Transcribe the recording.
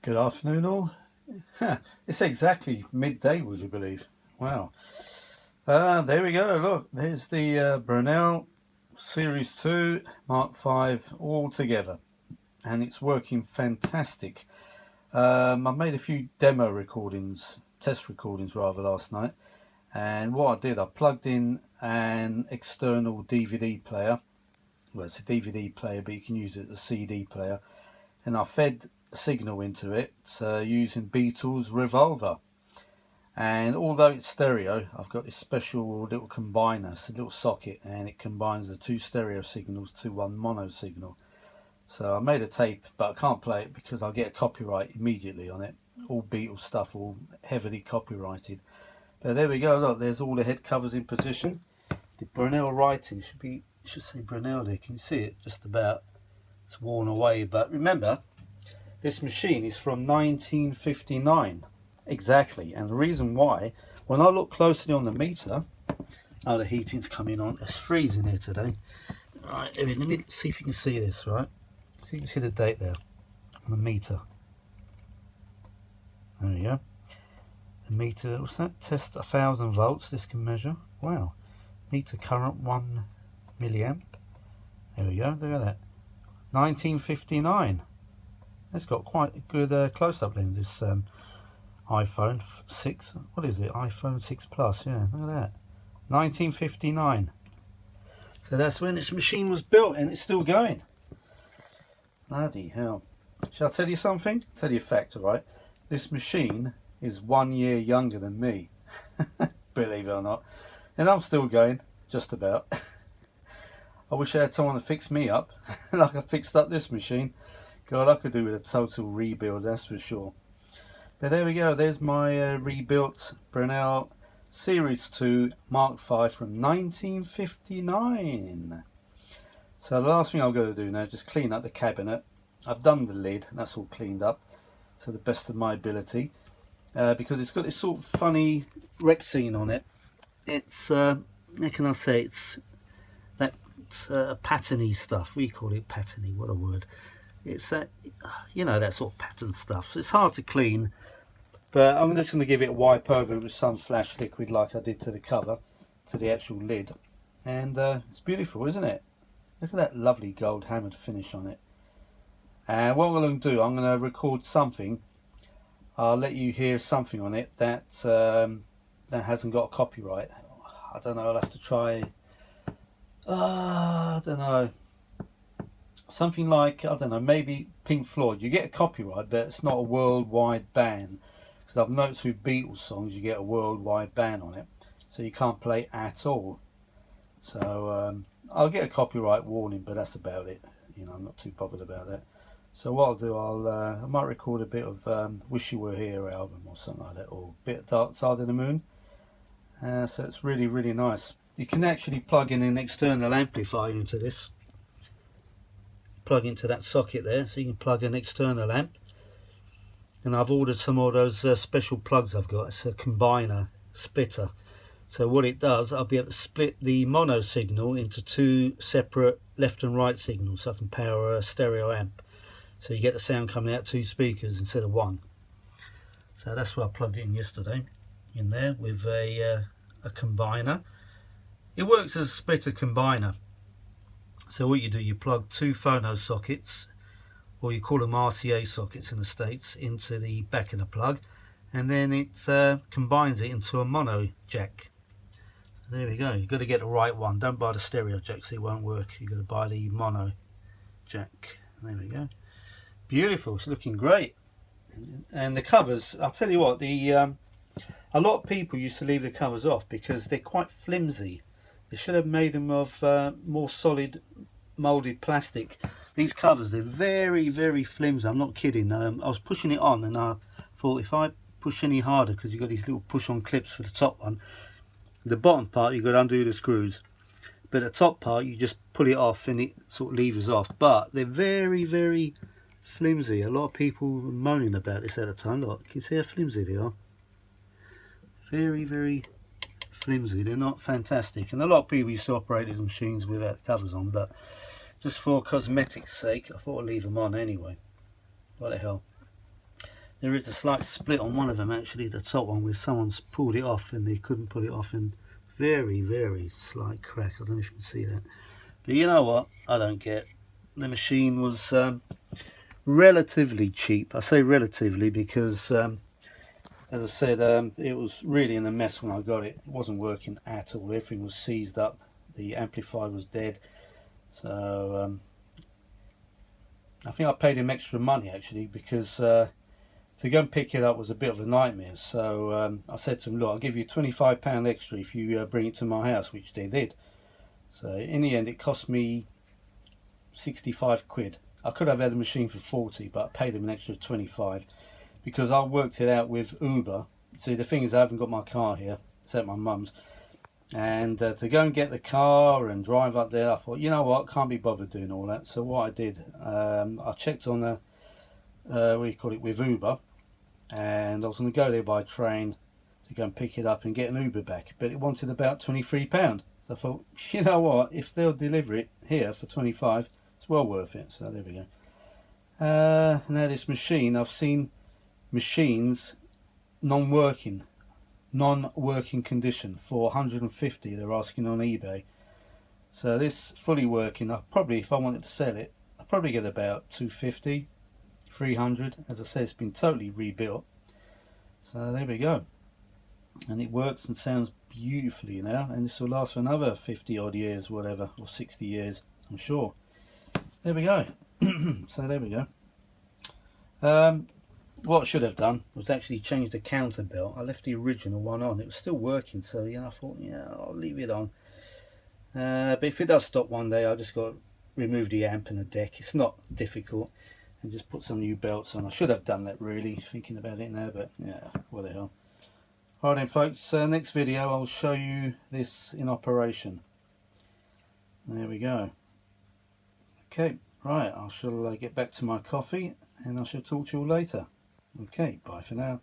Good afternoon all. It's exactly midday, would you believe? Wow. There we go, look, there's the Brenell Series 2 Mark 5 all together, and it's working fantastic. I made a few demo recordings, test recordings rather, last night, and what I did, I plugged in an external DVD player. Well, it's a DVD player, but you can use it as a CD player, and I fed a signal into it using Beatles Revolver. And although it's stereo, I've got this special little combiner, it's a little socket, and it combines the two stereo signals to one mono signal. So I made a tape, but I can't play it because I'll get a copyright immediately on it. All Beatles stuff, all heavily copyrighted. But there we go, look, there's all the head covers in position. The Brenell writing should say Brenell there, can you see it? Just about, it's worn away, but remember, this machine is from 1959. Exactly, and the reason why, when I look closely on the meter, the heating's coming on, it's freezing here today. Right, let me see if you can see this, right? See if you can see the date there on the meter. There we go. The meter, what's that? Test 1000 volts, this can measure. Wow. Meter current 1 milliamp. There we go, look at that. 1959. It's got quite a good close-up lens, this iPhone 6, what is it, iPhone 6 Plus, yeah, look at that, 1959. So that's when this machine was built, and it's still going. Bloody hell. Shall I tell you something? Tell you a fact, alright? This machine is 1 year younger than me, believe it or not, and I'm still going, just about. I wish I had someone to fix me up, like I fixed up this machine. God, I could do with a total rebuild, that's for sure. But there we go, there's my rebuilt Brenell Series 2 Mark 5 from 1959. So the last thing I'm going to do now is just clean up the cabinet. I've done the lid, that's all cleaned up to the best of my ability. Because it's got this sort of funny wreck scene on it. It's, how can I say, it's that patterny stuff. We call it patterny, what a word. It's that, you know, that sort of pattern stuff. So it's hard to clean, but I'm just going to give it a wipe over with some flash liquid like I did to the cover, to the actual lid. And it's beautiful, isn't it? Look at that lovely gold hammered finish on it. And what I'm going to do, I'm going to record something. I'll let you hear something on it that that hasn't got a copyright. I don't know, I'll have to try, I don't know. Something like, I don't know, maybe Pink Floyd. You get a copyright, but it's not a worldwide ban. Because I've noticed with Beatles songs, you get a worldwide ban on it. So you can't play at all. So I'll get a copyright warning, but that's about it. You know, I'm not too bothered about that. So what I'll do, I might record a bit of Wish You Were Here album or something like that. Or a bit of Dark Side of the Moon. So it's really, really nice. You can actually plug in an external amplifier into this. Plug into that socket there, so you can plug an external amp. And I've ordered some of those special plugs I've got. It's a combiner splitter. So what it does, I'll be able to split the mono signal into two separate left and right signals, so I can power a stereo amp. So you get the sound coming out two speakers instead of one. So that's what I plugged it in yesterday, in there with a combiner. It works as a splitter combiner. So what you do, you plug two phono sockets, or you call them RCA sockets in the States, into the back of the plug, and then it combines it into a mono jack. So there we go. You've got to get the right one. Don't buy the stereo jack, so it won't work. You've got to buy the mono jack. There we go. Beautiful. It's looking great. And the covers, I'll tell you what, a lot of people used to leave the covers off because they're quite flimsy. They should have made them of more solid moulded plastic. These covers, they're very, very flimsy. I'm not kidding. I was pushing it on and I thought if I push any harder, because you've got these little push-on clips for the top one, the bottom part you've got to undo the screws. But the top part, you just pull it off and it sort of levers off. But they're very, very flimsy. A lot of people were moaning about this at the time. Look, can you see how flimsy they are? Very, very flimsy. They're not fantastic, and a lot of people used to operate these machines without the covers on, but just for cosmetics sake I thought I'd leave them on anyway. What the hell. There is a slight split on one of them actually, the top one, where someone's pulled it off and they couldn't pull it off, and very, very slight crack. I don't know if you can see that. But you know what? I don't get. The machine was relatively cheap. I say relatively because, as I said, it was really in a mess when I got it. It wasn't working at all. Everything was seized up. The amplifier was dead. So I think I paid him extra money actually, because to go and pick it up was a bit of a nightmare. So I said to him, look, I'll give you £25 extra if you bring it to my house, which they did. So in the end it cost me 65 quid. I could have had the machine for 40, but I paid him an extra 25 because I worked it out with Uber. See, the thing is, I haven't got my car here, it's at my mum's, and to go and get the car and drive up there, I thought, you know what, can't be bothered doing all that. So what I did, I checked on the what do you call it, with Uber, and I was going to go there by train to go and pick it up and get an Uber back, but it wanted about £23. So I thought, you know what, if they'll deliver it here for 25, it's well worth it. So there we go. Now this machine, I've seen machines non-working condition for 150 they're asking on eBay. So this fully working, I probably, if I wanted to sell it, I'd probably get about 250, 300. As I say, it's been totally rebuilt. So there we go. And it works and sounds beautifully now, and this will last for another 50 odd years, whatever, or 60 years, I'm sure. There we go. So there we go. What I should have done was actually change the counter belt. I left the original one on. It was still working, so you know, I thought, yeah, I'll leave it on. But if it does stop one day, I've just got to remove the amp and the deck. It's not difficult, and just put some new belts on. I should have done that, really, thinking about it now, but yeah, what the hell. Alright then folks, next video I'll show you this in operation. There we go. Okay, right, I shall get back to my coffee and I shall talk to you all later. Okay, bye for now.